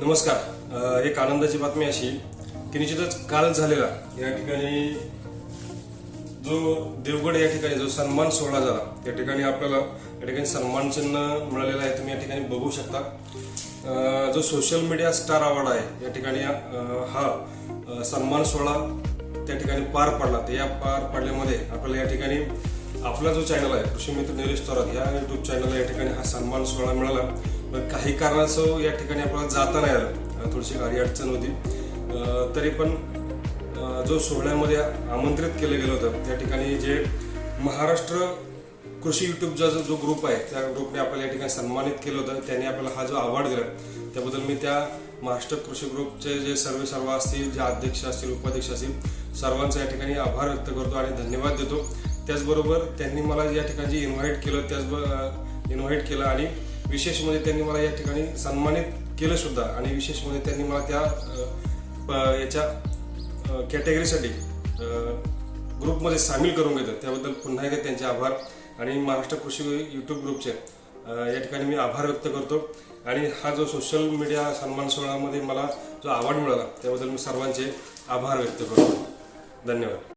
नमस्कार। एक आनंदाची बातमी अशी की निश्चितच काल झालेला या ठिकाणी जो देवगड या ठिकाणी जो सन्मान सोहळा झाला त्या ठिकाणी आपल्याला या ठिकाणी सन्मान चिन्ह मिळालेलं आहे, तुम्ही या ठिकाणी बघू शकता। जो सोशल मीडिया स्टार अवॉर्ड आहे या ठिकाणी हा सन्मान सोहळा त्या ठिकाणी पार पडला। तर या पार पडल्यामध्ये आपल्याला या ठिकाणी आपला जो चॅनल आहे कृषी मित्र निलेश थोरात या युट्यूब चॅनलला या ठिकाणी हा सन्मान सोहळा मिळाला। पण काही कारणास्तव या ठिकाणी आपल्याला जाता नाही आलं, थोडीशी गाडी अडचण होती। तरी पण जो सोहळ्यामध्ये आमंत्रित केलं गेलं होतं त्या ठिकाणी जे महाराष्ट्र कृषी युट्यूबचा जो ग्रुप आहे त्या ग्रुपने आपल्याला या ठिकाणी सन्मानित केलं होतं। त्यांनी आपल्याला हा जो अवॉर्ड दिला त्याबद्दल मी त्या महाराष्ट्र कृषी ग्रुपचे जे सर्व असतील, जे अध्यक्ष असतील, उपाध्यक्ष असतील, सर्वांचा या ठिकाणी आभार व्यक्त करतो आणि धन्यवाद देतो। त्याचबरोबर त्यांनी मला या ठिकाणी इन्व्हाइट केलं आणि विशेष म्हणजे त्यांनी मला या ठिकाणी सन्मानित केलं सुद्धा आणि विशेष म्हणजे त्यांनी मला त्या याच्या कॅटेगरीसाठी ग्रुपमध्ये सामील करून घेतलं, त्याबद्दल पुन्हा एकदा त्यांचे आभार आणि महाराष्ट्र कृषी युट्यूब ग्रुपचे या ठिकाणी मी आभार व्यक्त करतो। आणि हा जो सोशल मीडिया सन्मान सोहळ्यामध्ये मला जो अवॉर्ड मिळाला त्याबद्दल मी सर्वांचे आभार व्यक्त करतो। धन्यवाद।